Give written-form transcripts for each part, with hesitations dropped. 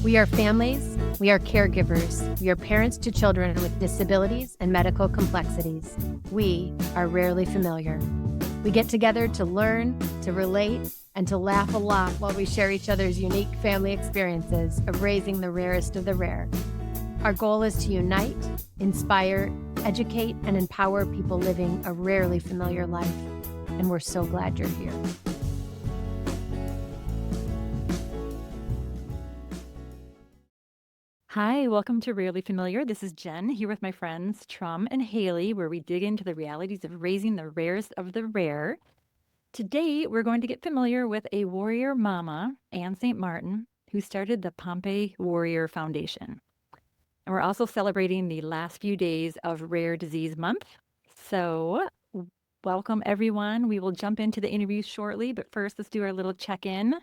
We are families, we are caregivers, we are parents to children with disabilities and medical complexities. We are rarely familiar. We get together to learn, to relate, and to laugh a lot while we share each other's unique family experiences of raising the rarest of the rare. Our goal is to unite, inspire, educate, and empower people living a rarely familiar life. And we're so glad you're here. Hi, welcome to Rarely Familiar. This is Jen here with my friends Tram and Haley, where we dig into the realities of raising the rarest of the rare. Today, we're going to get familiar with a warrior mama, Anne St. Martin, who started the Pompe Warrior Foundation. And we're also celebrating the last few days of Rare Disease Month. So, welcome everyone. We will jump into the interview shortly, but first, let's do our little check-in.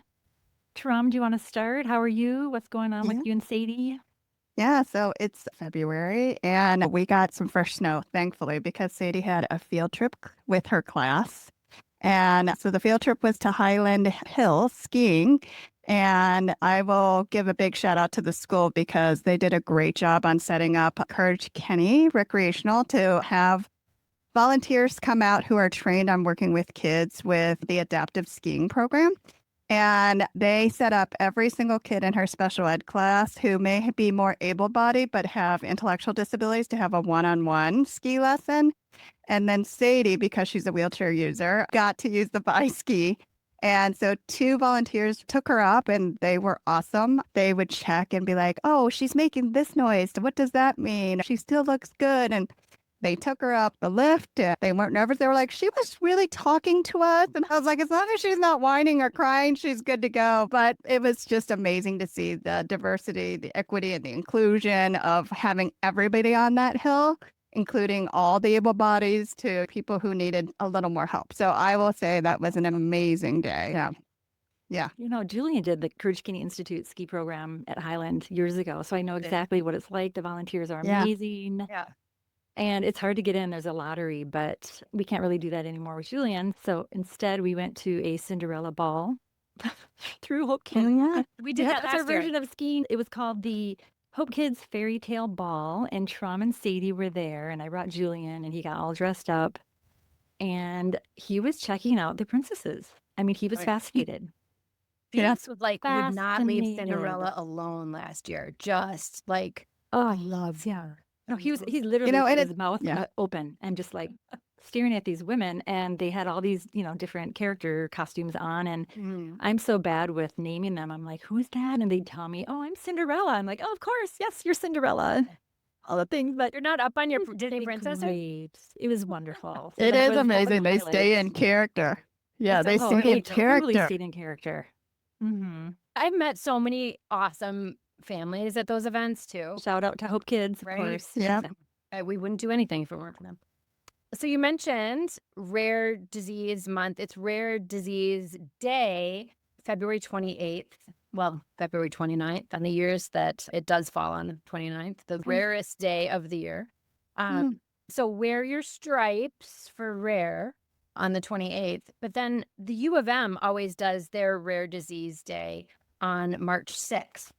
Tram, do you want to start? How are you? What's going on with you and Sadie? Yeah, so it's February and we got some fresh snow, thankfully, because Sadie had a field trip with her class. And so the field trip was to Highland Hill skiing. And I will give a big shout out to the school because they did a great job on setting up Courage Kenny Recreational to have volunteers come out who are trained on working with kids with the adaptive skiing program. And they set up every single kid in her special ed class who may be more able-bodied but have intellectual disabilities to have a one-on-one ski lesson. And then Sadie, because she's a wheelchair user, got to use the bi-ski. And so 2 volunteers took her up and they were awesome. They would check and be like, oh, she's making this noise. What does that mean? She still looks good. And they took her up the lift. They weren't nervous. They were like, she was really talking to us. And I was like, as long as she's not whining or crying, she's good to go. But it was just amazing to see the diversity, the equity, and the inclusion of having everybody on that hill, including all the able bodies to people who needed a little more help. So I will say that was an amazing day. Yeah. You know, Julian did the Courage Kenny Institute ski program at Highland years ago. So I know exactly what it's like. The volunteers are amazing. Yeah. And it's hard to get in. There's a lottery, but we can't really do that anymore with Julian. So instead, we went to a Cinderella ball through Hope Kids. We did that That's our last year. version of skiing. It was called the Hope Kids Fairy Tale Ball, and Tram and Sadie were there, and I brought Julian, and he got all dressed up, and he was checking out the princesses. I mean, he was fascinated. Felix would not leave Fascinated. Cinderella alone last year. Just like, Oh, I love her. no, he's literally and with his mouth open and just like staring at these women, and they had all these, different character costumes on, and I'm so bad with naming them. I'm like, who's that? And they'd tell me, oh, I'm Cinderella. I'm like, oh, of course, yes, you're Cinderella. All the things, but You're not up on your Disney princess? Great. It was wonderful. So It that is was one of the amazing. They stay in highlights. character. Yeah, they Oh, stay they in totally character. stayed in character. Mm-hmm. I've met so many awesome families at those events too. Shout out to Hope Kids, Right? of course. Yeah. We wouldn't do anything if it weren't for them. So you mentioned Rare Disease Month. It's Rare Disease Day, February 28th. Well, February 29th, on the years that it does fall on the 29th, the rarest day of the year. So wear your stripes for rare on the 28th. But then the U of M always does their Rare Disease Day on March 6th.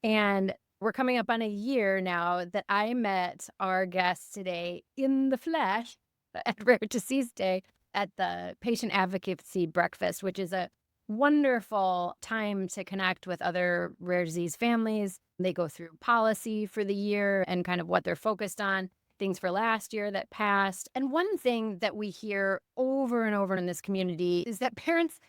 And we're coming up on a year now that I met our guest today in the flesh at Rare Disease Day at the Patient Advocacy Breakfast, which is a wonderful time to connect with other rare disease families. They go through policy for the year and kind of what they're focused on, things for last year that passed. And one thing that we hear over and over in this community is that parents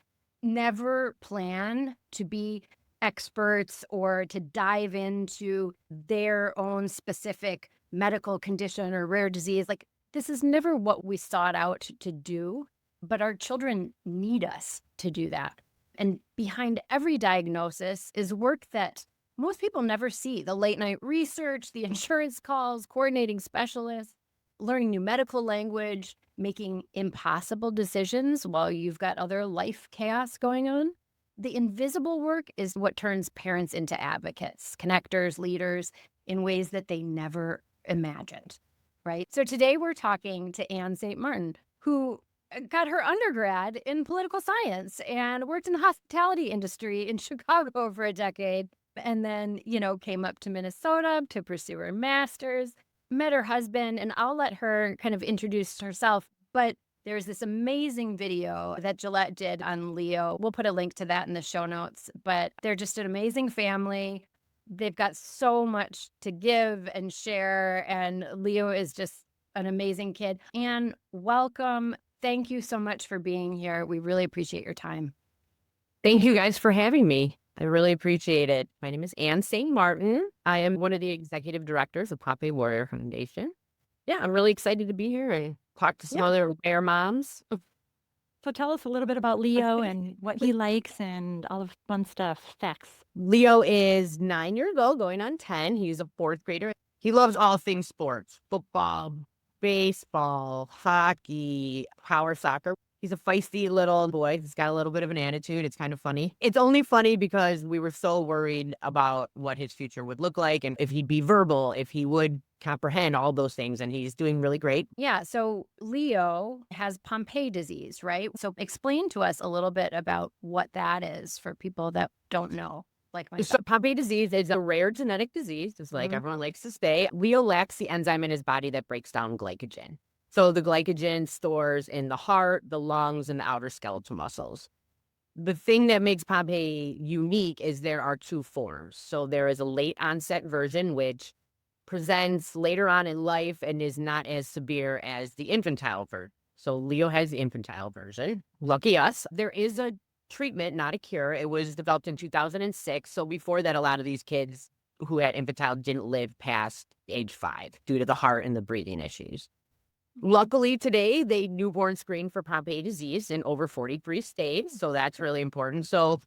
never plan to be experts or to dive into their own specific medical condition or rare disease. Like, this is never what we sought out to do, but our children need us to do that. And behind every diagnosis is work that most people never see: the late night research, the insurance calls, coordinating specialists, learning new medical language, making impossible decisions while you've got other life chaos going on. The invisible work is what turns parents into advocates, connectors, leaders in ways that they never imagined, right? So today we're talking to Anne St. Martin, who got her undergrad in political science and worked in the hospitality industry in Chicago for a decade and then, came up to Minnesota to pursue her master's, met her husband, and I'll let her kind of introduce herself. But there's this amazing video that Gillette did on Leo. We'll put a link to that in the show notes, but they're just an amazing family. They've got so much to give and share, and Leo is just an amazing kid. And welcome. Thank you so much for being here. We really appreciate your time. Thank you guys for having me. I really appreciate it. My name is Ann St. Martin. I am one of the executive directors of Pompe Warrior Foundation. Yeah, I'm really excited to be here and talk to some other rare moms. So tell us a little bit about Leo and what he likes and all of the fun stuff, facts. Leo is 9 years old, going on 10. He's a fourth grader. He loves all things sports, football, baseball, hockey, power soccer. He's a feisty little boy. He's got a little bit of an attitude. It's kind of funny. It's only funny because we were so worried about what his future would look like and if he'd be verbal, if he would comprehend all those things. And he's doing really great. Yeah. So Leo has Pompe disease, right? So explain to us a little bit about what that is for people that don't know, like myself. So Pompe disease is a rare genetic disease, just like everyone likes to say. Leo lacks the enzyme in his body that breaks down glycogen. So the glycogen stores in the heart, the lungs, and the outer skeletal muscles. The thing that makes Pompe unique is there are two forms. So there is a late onset version, which presents later on in life and is not as severe as the infantile version. So Leo has the infantile version. Lucky us. There is a treatment, not a cure. It was developed in 2006. So before that, a lot of these kids who had infantile didn't live past age 5 due to the heart and the breathing issues. Luckily today, they newborn screen for Pompe disease in over 43 states. So that's really important. So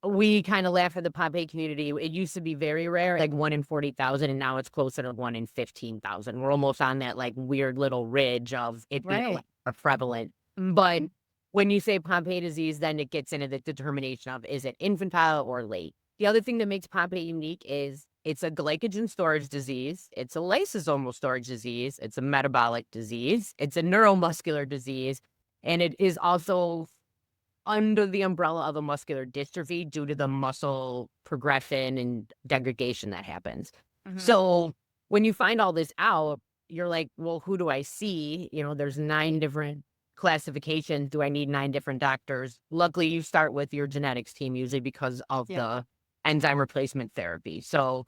we kind of laugh at the Pompe community. It used to be very rare, like 1 in 40,000, and now it's closer to 1 in 15,000. We're almost on that like weird little ridge of it being prevalent. But when you say Pompe disease, then it gets into the determination of is it infantile or late. The other thing that makes Pompe unique is it's a glycogen storage disease. It's a lysosomal storage disease. It's a metabolic disease. It's a neuromuscular disease. And it is also under the umbrella of a muscular dystrophy due to the muscle progression and degradation that happens. So when you find all this out, you're like, well, who do I see? There's 9 different classifications. Do I need 9 different doctors? Luckily, you start with your genetics team usually because of the enzyme replacement therapy. So,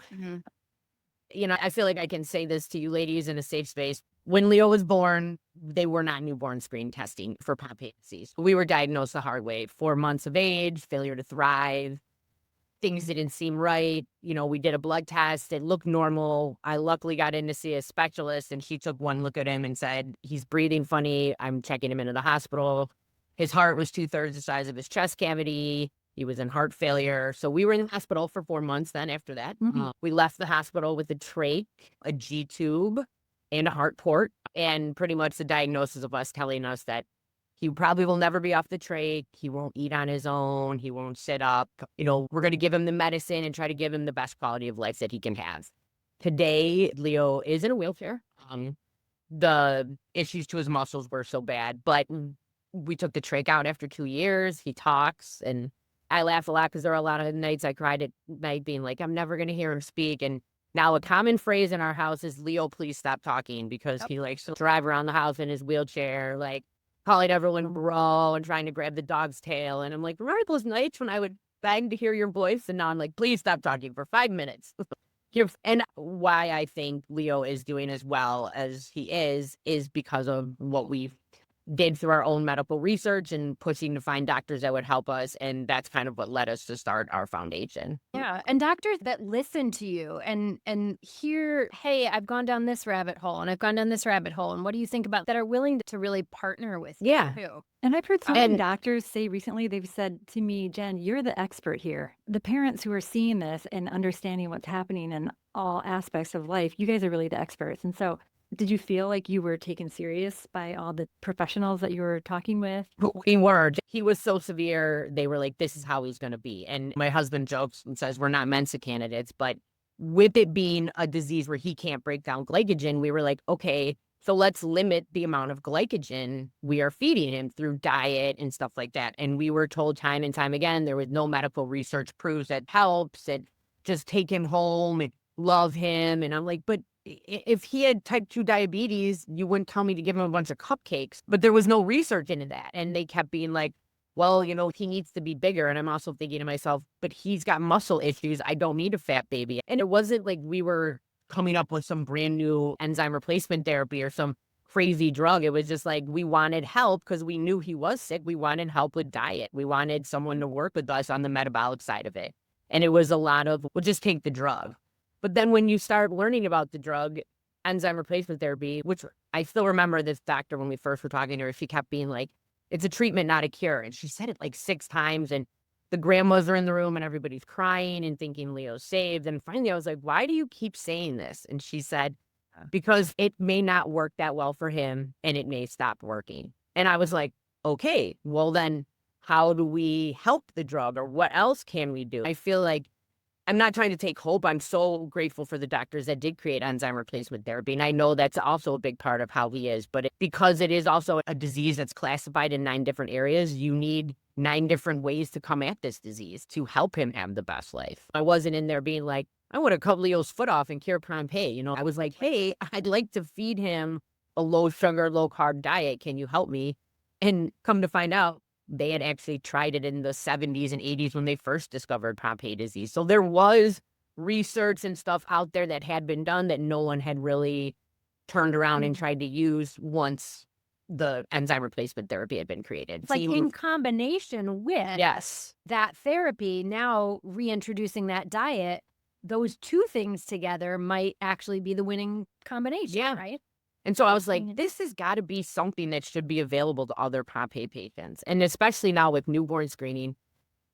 I feel like I can say this to you ladies in a safe space. When Leo was born, they were not newborn screen testing for Pompe disease. We were diagnosed the hard way. 4 months of age, failure to thrive. Things didn't seem right. We did a blood test. It looked normal. I luckily got in to see a specialist, and she took one look at him and said, he's breathing funny. I'm checking him into the hospital. His heart was 2/3 the size of his chest cavity. He was in heart failure. So we were in the hospital for 4 months then after that. We left the hospital with a trach, a G-tube, and a heart port. And pretty much the diagnosis of us telling us that he probably will never be off the trach. He won't eat on his own. He won't sit up. We're going to give him the medicine and try to give him the best quality of life that he can have. Today, Leo is in a wheelchair. The issues to his muscles were so bad, but we took the trach out after 2 years. He talks, and I laugh a lot because there are a lot of nights I cried at night being like, I'm never going to hear him speak. And now a common phrase in our house is, Leo, please stop talking, because he likes to drive around the house in his wheelchair, like calling everyone bro and trying to grab the dog's tail. And I'm like, remember those nights when I would beg to hear your voice? And now I'm like, please stop talking for 5 minutes. And why I think Leo is doing as well as he is because of what we've did through our own medical research and pushing to find doctors that would help us. And that's kind of what led us to start our foundation. Yeah. And doctors that listen to you and hear, hey, I've gone down this rabbit hole and I've gone down this rabbit hole. And what do you think about that, are willing to really partner with you too? And I've heard so many doctors say recently, they've said to me, Jen, you're the expert here. The parents who are seeing this and understanding what's happening in all aspects of life, you guys are really the experts. And so did you feel like you were taken serious by all the professionals that you were talking with? We were. He was so severe. They were like, this is how he's going to be. And my husband jokes and says, we're not Mensa candidates. But with it being a disease where he can't break down glycogen, we were like, okay, so let's limit the amount of glycogen we are feeding him through diet and stuff like that. And we were told time and time again, there was no medical research proves that helps. It just take him home and love him. And I'm like, but if he had type 2 diabetes, you wouldn't tell me to give him a bunch of cupcakes. But there was no research into that. And they kept being like, well, he needs to be bigger. And I'm also thinking to myself, but he's got muscle issues. I don't need a fat baby. And it wasn't like we were coming up with some brand new enzyme replacement therapy or some crazy drug. It was just like we wanted help because we knew he was sick. We wanted help with diet. We wanted someone to work with us on the metabolic side of it. And it was a lot of, well, just take the drug. But then when you start learning about the drug, enzyme replacement therapy, which I still remember this doctor when we first were talking to her, she kept being like, it's a treatment, not a cure. And she said it like 6 times. And the grandmas are in the room and everybody's crying and thinking Leo's saved. And finally I was like, why do you keep saying this? And she said, because it may not work that well for him and it may stop working. And I was like, okay, well then how do we help the drug or what else can we do? I feel like I'm not trying to take hope. I'm so grateful for the doctors that did create enzyme replacement therapy. And I know that's also a big part of how he is. But because it is also a disease that's classified in 9 different areas, you need 9 different ways to come at this disease to help him have the best life. I wasn't in there being like, I want to cut Leo's foot off and cure Pompe. I was like, hey, I'd like to feed him a low sugar, low carb diet. Can you help me? And come to find out, they had actually tried it in the 70s and 80s when they first discovered Pompe disease. So there was research and stuff out there that had been done that no one had really turned around and tried to use once the enzyme replacement therapy had been created. It's like in combination with that therapy, now reintroducing that diet, those 2 things together might actually be the winning combination, right? And so I was like, this has got to be something that should be available to other Pompe patients. And especially now with newborn screening,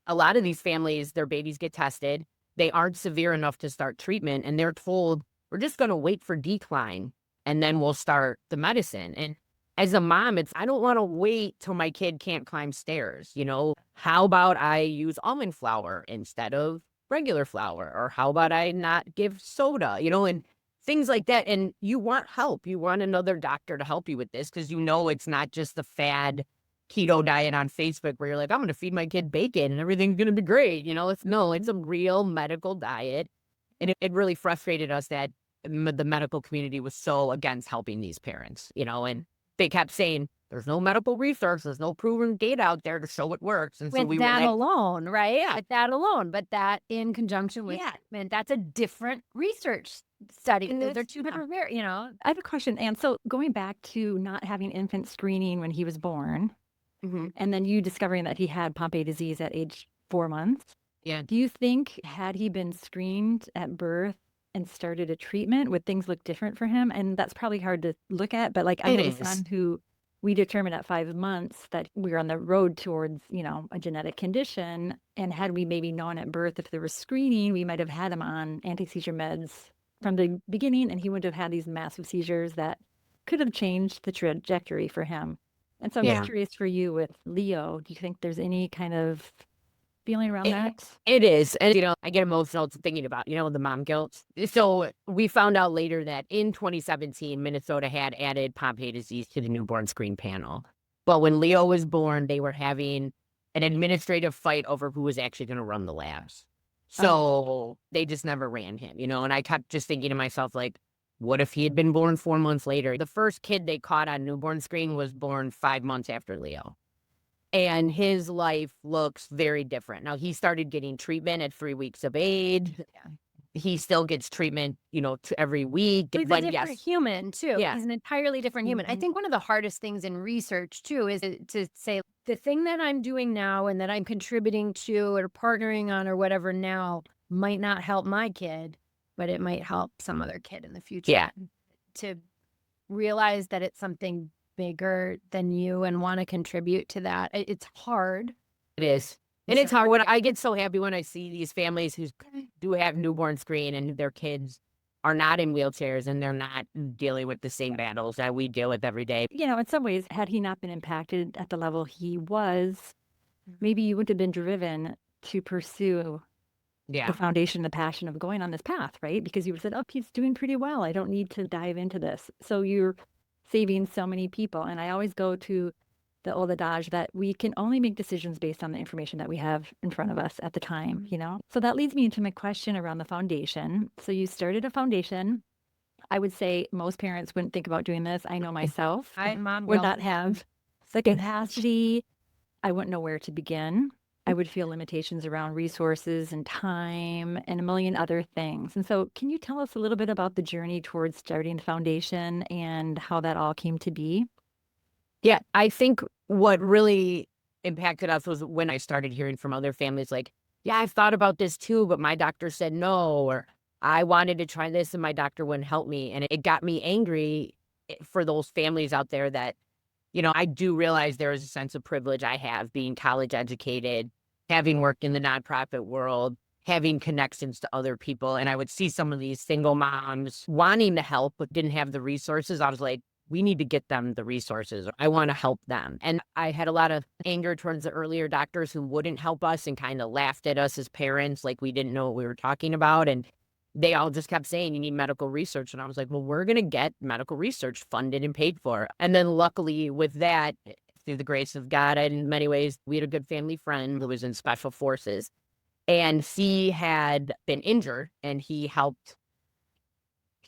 a lot of these families, their babies get tested. They aren't severe enough to start treatment. And they're told, we're just going to wait for decline and then we'll start the medicine. And as a mom, I don't want to wait till my kid can't climb stairs. How about I use almond flour instead of regular flour? Or how about I not give soda, and things like that. And you want help. You want another doctor to help you with this because it's not just the fad keto diet on Facebook where you're like, I'm going to feed my kid bacon and everything's going to be great. It's a real medical diet. And it really frustrated us that the medical community was so against helping these parents, and they kept saying, there's no medical research. There's no proven data out there to show it works. And so with that alone, right? Yeah. With that alone. But that in conjunction with treatment, that's a different research study. They're 2 different, I have a question. And so going back to not having infant screening when he was born, and then you discovering that he had Pompe disease at age 4 months. Yeah. Do you think had he been screened at birth and started a treatment, would things look different for him? And that's probably hard to look at. But like I have a son who we determined at 5 months that we were on the road towards, a genetic condition. And had we maybe known at birth if there was screening, we might have had him on anti-seizure meds from the beginning, and he would have had these massive seizures that could have changed the trajectory for him. And so I'm just curious for you with Leo, do you think there's any kind of feeling around that? It is. And, I get emotional thinking about, the mom guilt. So we found out later that in 2017, Minnesota had added Pompe disease to the newborn screen panel. But when Leo was born, they were having an administrative fight over who was actually going to run the labs. So they just never ran him, and I kept just thinking to myself, like, what if he had been born 4 months later? The first kid they caught on newborn screen was born 5 months after Leo. And his life looks very different. Now, he started getting treatment at 3 weeks of age. Yeah. He still gets treatment, every week. He's a different human, too. Yeah. He's an entirely different human. I think one of the hardest things in research, too, is to say the thing that I'm doing now and that I'm contributing to or partnering on or whatever now might not help my kid, but it might help some other kid in the future. Yeah. To realize that it's something bigger than you and want to contribute to that. It's hard. It is. And it's hard. I get so happy when I see these families who do have newborn screen and their kids are not in wheelchairs and they're not dealing with the same battles that we deal with every day. In some ways, had he not been impacted at the level he was, maybe you wouldn't have been driven to pursue the foundation, the passion of going on this path, right? Because you would have said, oh, he's doing pretty well. I don't need to dive into this. So you're saving so many people. And I always go to the old adage that we can only make decisions based on the information that we have in front of us at the time, you know? So that leads me into my question around the foundation. So you started a foundation. I would say most parents wouldn't think about doing this. I know myself Mom, would not have the capacity. I wouldn't know where to begin. I would feel limitations around resources and time and a million other things. And so, can you tell us a little bit about the journey towards starting the foundation and how that all came to be? Yeah, I think what really impacted us was when I started hearing from other families like, yeah, I've thought about this too, but my doctor said no, or I wanted to try this and my doctor wouldn't help me. And it got me angry for those families out there that, I do realize there is a sense of privilege I have being college educated, having worked in the nonprofit world, having connections to other people. And I would see some of these single moms wanting to help, but didn't have the resources. I was like, we need to get them the resources. I want to help them. And I had a lot of anger towards the earlier doctors who wouldn't help us and kind of laughed at us as parents, like we didn't know what we were talking about. And they all just kept saying, you need medical research. And I was like, well, we're going to get medical research funded and paid for. And then luckily with that, through the grace of God, in many ways, we had a good family friend who was in special forces. And he had been injured and he helped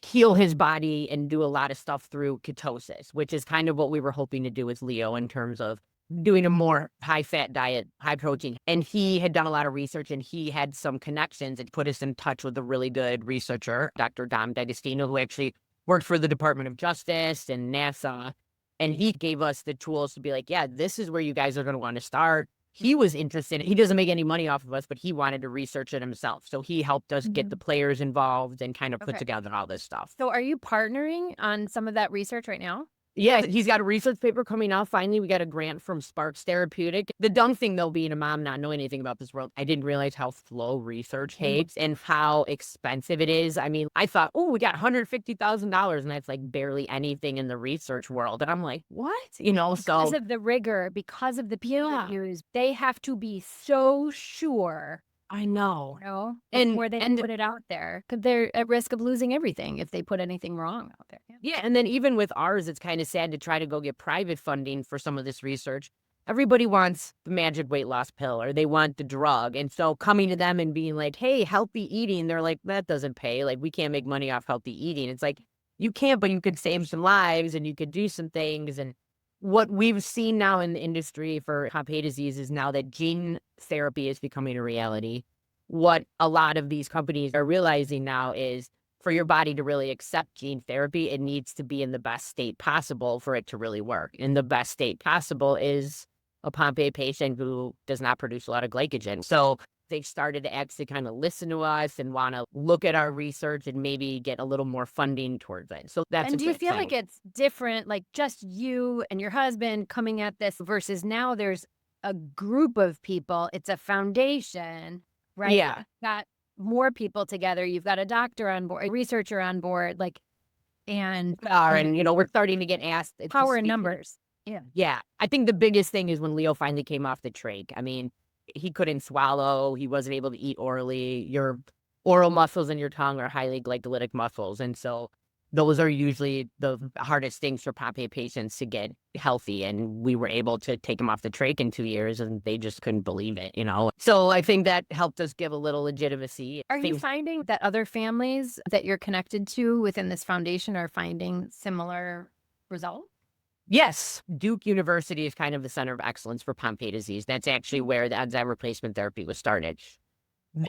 heal his body and do a lot of stuff through ketosis, which is kind of what we were hoping to do with Leo in terms of doing a more high-fat diet, high protein. And he had done a lot of research and he had some connections and put us in touch with a really good researcher, Dr. Dom D'Agostino, who actually worked for the Department of Justice and NASA. And he gave us the tools to be like, yeah, this is where you guys are going to want to start. He was interested. He doesn't make any money off of us, but he wanted to research it himself. So he helped us get the players involved and kind of put together all this stuff. So are you partnering on some of that research right now? Yeah, he's got a research paper coming out. Finally, we got a grant from Sparks Therapeutic. The dumb thing, though, being a mom, not knowing anything about this world, I didn't realize how slow research takes and how expensive it is. I mean, I thought, oh, we got $150,000, and that's like barely anything in the research world. And I'm like, what? So Because of the rigor, because of the peer reviews, they have to be so sure. I know. Before they put it out there, because they're at risk of losing everything if they put anything wrong out there. Yeah, and then even with ours, it's kind of sad to try to go get private funding for some of this research. Everybody wants the magic weight loss pill or they want the drug. And so coming to them and being like, hey, healthy eating, they're like, that doesn't pay. Like, we can't make money off healthy eating. It's like, you can't, but you could save some lives and you could do some things. And what we've seen now in the industry for Pompe disease is now that gene therapy is becoming a reality. What a lot of these companies are realizing now is for your body to really accept gene therapy, it needs to be in the best state possible for it to really work. And the best state possible is a Pompe patient who does not produce a lot of glycogen. So they've started to actually kind of listen to us and want to look at our research and maybe get a little more funding towards it. So that's And do you feel like it's different, like just you and your husband coming at this versus now there's a group of people, it's a foundation, right? Yeah. You've got more people together. You've got a doctor on board, a researcher on board, and we're starting to get asked. to power in speak to- numbers. Yeah. I think the biggest thing is when Leo finally came off the trach. I mean, he couldn't swallow. He wasn't able to eat orally. Your oral muscles in your tongue are highly glycolytic muscles. And so those are usually the hardest things for Pompe patients to get healthy. And we were able to take him off the trach in 2 years and they just couldn't believe it, So I think that helped us give a little legitimacy. Are you finding that other families that you're connected to within this foundation are finding similar results? Yes. Duke University is kind of the center of excellence for Pompe disease. That's actually where the enzyme replacement therapy was started.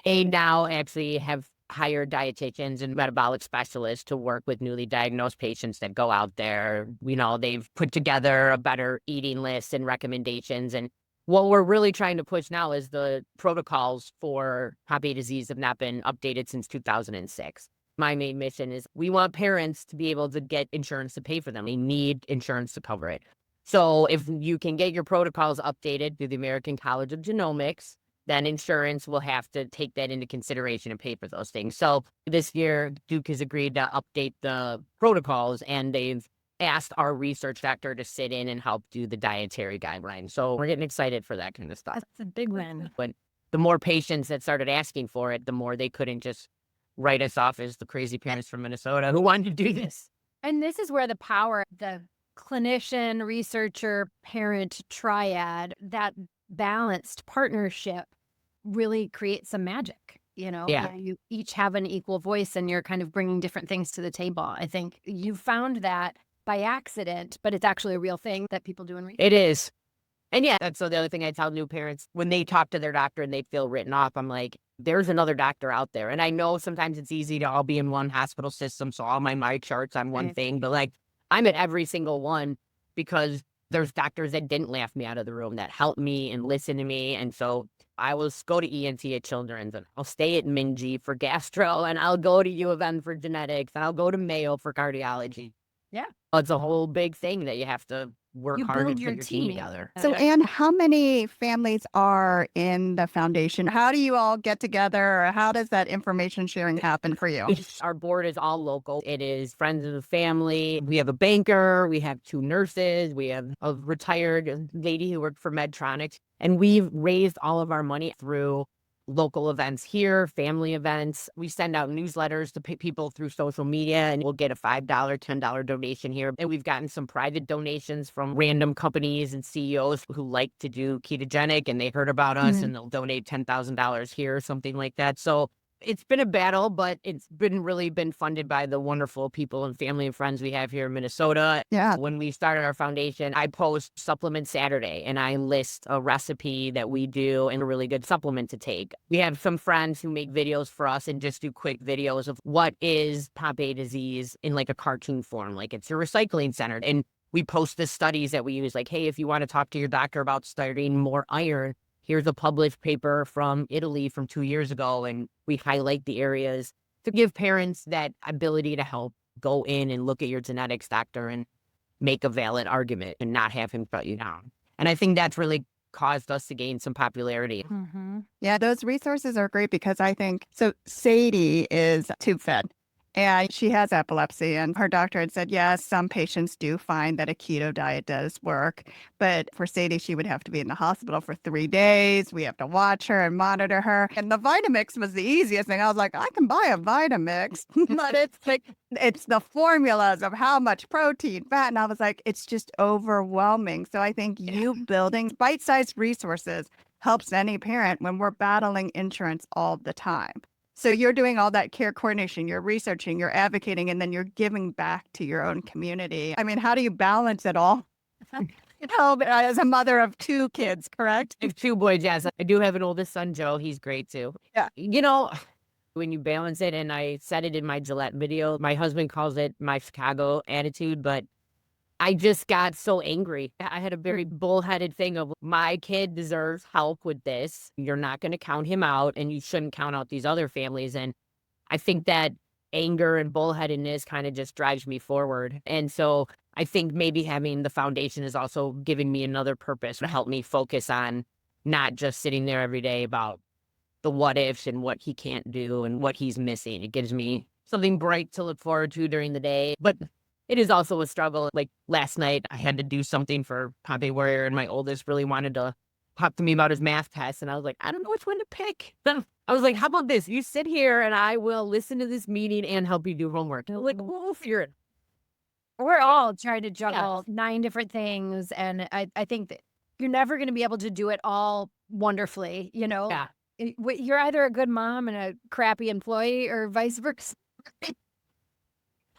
They now actually have hired dietitians and metabolic specialists to work with newly diagnosed patients that go out there. They've put together a better eating list and recommendations. And what we're really trying to push now is the protocols for Pompe disease have not been updated since 2006. My main mission is we want parents to be able to get insurance to pay for them. They need insurance to cover it. So if you can get your protocols updated through the American College of Genomics, then insurance will have to take that into consideration and pay for those things. So this year, Duke has agreed to update the protocols, and they've asked our research doctor to sit in and help do the dietary guidelines. So we're getting excited for that kind of stuff. That's a big win. But the more patients that started asking for it, the more they couldn't just write us off as the crazy parents from Minnesota who wanted to do this. And this is where the power, the clinician, researcher, parent triad, that balanced partnership really creates some magic. Yeah. You each have an equal voice and you're kind of bringing different things to the table. I think you found that by accident, but it's actually a real thing that people do in research. It is. And yeah, that's the other thing I tell new parents when they talk to their doctor and they feel written off. I'm like, there's another doctor out there. And I know sometimes it's easy to all be in one hospital system. So all my charts on one Right. thing, but like I'm at every single one because there's doctors that didn't laugh me out of the room, that helped me and listen to me. And so I will go to ENT at Children's, and I'll stay at Minji for gastro, and I'll go to U of M for genetics, and I'll go to Mayo for cardiology. Yeah. It's a whole big thing that you have to work You hard build and your put your team team. together. So, Anne, how many families are in the foundation? How do you all get together? Or how does that information sharing happen for you? Our board is all local. It is friends of the family. We have a banker. We have 2 nurses. We have a retired lady who worked for Medtronic. And we've raised all of our money through local events here, family events. We send out newsletters to people through social media, and we'll get a $5, $10 donation here. And we've gotten some private donations from random companies and CEOs who like to do ketogenic, and they heard about us and they'll donate $10,000 here or something like that. So it's been a battle, but it's really been funded by the wonderful people and family and friends we have here in Minnesota. Yeah. When we started our foundation, I post Supplement Saturday and I list a recipe that we do and a really good supplement to take. We have some friends who make videos for us and just do quick videos of what is Pompe disease in like a cartoon form, like it's a recycling center. And we post the studies that we use, like, hey, if you want to talk to your doctor about starting more iron, here's a published paper from Italy from 2 years ago, and we highlight the areas to give parents that ability to help go in and look at your genetics doctor and make a valid argument and not have him shut you down. And I think that's really caused us to gain some popularity. Yeah, those resources are great because I think so. Sadie is tube fed and she has epilepsy, and her doctor had said, yes, some patients do find that a keto diet does work. But for Sadie, she would have to be in the hospital for 3 days. We have to watch her and monitor her. And the Vitamix was the easiest thing. I was like, I can buy a Vitamix, but it's like, it's the formulas of how much protein, fat. And I was like, it's just overwhelming. So I think you building bite-sized resources helps any parent when we're battling insurance all the time. So you're doing all that care coordination, you're researching, you're advocating, and then you're giving back to your own community. I mean, how do you balance it all? As a mother of 2 kids, correct? I have 2 boys, yes. I do have an oldest son, Joe. He's great too. Yeah. When you balance it, and I said it in my Gillette video, my husband calls it my Chicago attitude, but I just got so angry. I had a very bullheaded thing of my kid deserves help with this. You're not going to count him out, and you shouldn't count out these other families. And I think that anger and bullheadedness kind of just drives me forward. And so I think maybe having the foundation is also giving me another purpose to help me focus on not just sitting there every day about the what ifs and what he can't do and what he's missing. It gives me something bright to look forward to during the day. But it is also a struggle. Like last night, I had to do something for Pompe Warrior, and my oldest really wanted to talk to me about his math test. And I was like, I don't know which one to pick. Then I was like, how about this? You sit here and I will listen to this meeting and help you do homework. And I'm like, we'll figure it out. We're all trying to juggle 9 different things. And I think that you're never going to be able to do it all wonderfully. Yeah. You're either a good mom and a crappy employee or vice versa.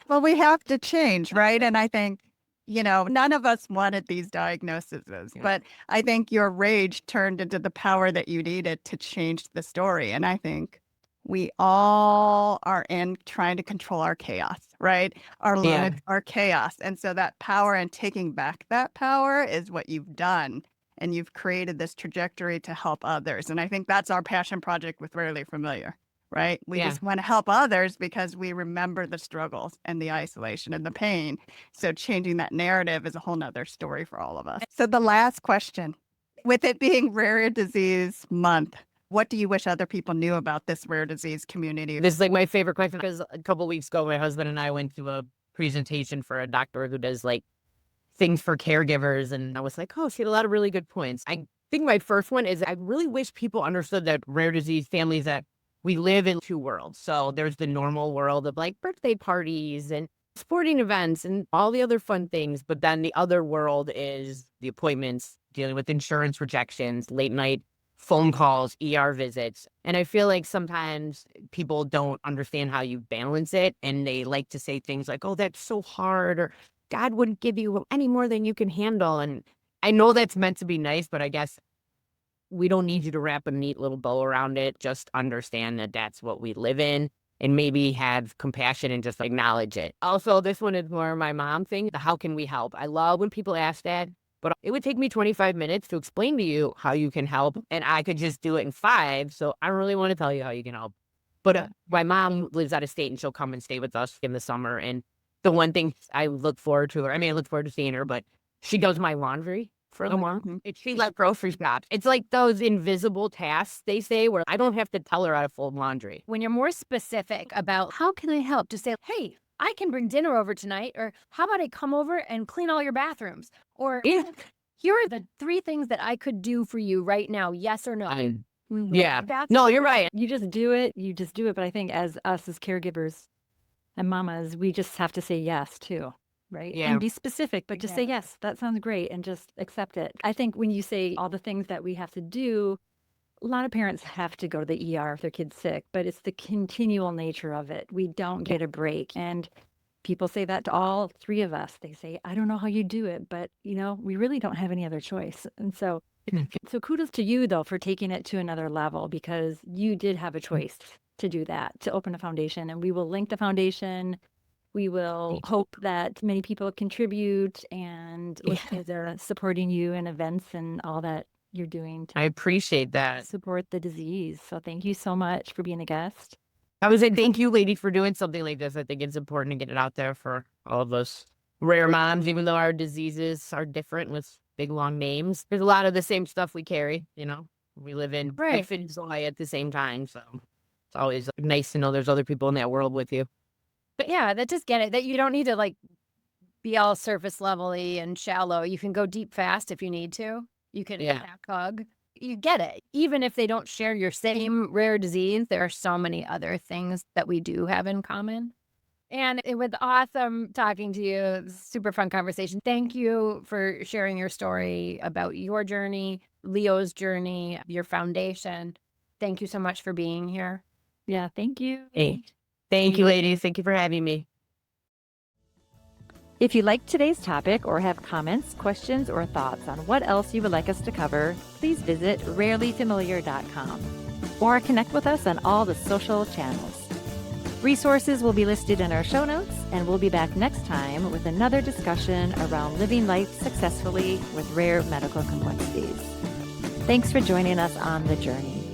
Well, we have to change, right? And I think, none of us wanted these diagnoses, but I think your rage turned into the power that you needed to change the story. And I think we all are in trying to control our chaos, right? Our limits, our chaos. And so that power and taking back that power is what you've done. And you've created this trajectory to help others. And I think that's our passion project with Rarely Familiar. Right? We just want to help others because we remember the struggles and the isolation and the pain. So changing that narrative is a whole nother story for all of us. So the last question, with it being Rare Disease Month, what do you wish other people knew about this rare disease community? This is like my favorite question because a couple of weeks ago, my husband and I went to a presentation for a doctor who does like things for caregivers. And I was like, oh, she had a lot of really good points. I think my first one is I really wish people understood that rare disease families, that we live in 2 worlds. So there's the normal world of like birthday parties and sporting events and all the other fun things. But then the other world is the appointments, dealing with insurance rejections, late night phone calls, ER visits. And I feel like sometimes people don't understand how you balance it. And they like to say things like, oh, that's so hard, or God wouldn't give you any more than you can handle. And I know that's meant to be nice, but I guess we don't need you to wrap a neat little bow around it. Just understand that that's what we live in, and maybe have compassion and just acknowledge it. Also, this one is more my mom thing. The how can we help? I love when people ask that, but it would take me 25 minutes to explain to you how you can help, and I could just do it in 5. So I don't really want to tell you how you can help. But my mom lives out of state, and she'll come and stay with us in the summer. And the one thing I look forward to, I look forward to seeing her, but she does my laundry for the month. She like grocery shops. It's like those invisible tasks, they say, where I don't have to tell her how to fold laundry. When you're more specific about how can I help, just say, hey, I can bring dinner over tonight, or how about I come over and clean all your bathrooms? Or here are the 3 things that I could do for you right now. Yes or no? Yeah. That's No, you're right. You just do it. You just do it. But I think as us as caregivers and mamas, we just have to say yes too. Right. Yeah. And be specific, but just say, yes, that sounds great, and just accept it. I think when you say all the things that we have to do, a lot of parents have to go to the ER if their kid's sick, but it's the continual nature of it. We don't get a break. And people say that to all 3 of us. They say, I don't know how you do it, but we really don't have any other choice. And so kudos to you though, for taking it to another level, because you did have a choice to do that, to open a foundation, and we will link the foundation. We will hope that many people contribute, and they're supporting you in events and all that you're doing I appreciate that. support the disease. So thank you so much for being a guest. I would say thank you, lady, for doing something like this. I think it's important to get it out there for all of us rare moms, even though our diseases are different with big, long names. There's a lot of the same stuff we carry, We live in life and joy at the same time. So it's always nice to know there's other people in that world with you. But yeah, that just get it, that you don't need to be all surface level-y and shallow. You can go deep fast if you need to. You can back hug. You get it. Even if they don't share your same rare disease, there are so many other things that we do have in common. And it was awesome talking to you. Super fun conversation. Thank you for sharing your story about your journey, Leo's journey, your foundation. Thank you so much for being here. Yeah, thank you. Hey. Thank you, ladies. Thank you for having me. If you liked today's topic or have comments, questions, or thoughts on what else you would like us to cover, please visit rarelyfamiliar.com or connect with us on all the social channels. Resources will be listed in our show notes, and we'll be back next time with another discussion around living life successfully with rare medical complexities. Thanks for joining us on the journey.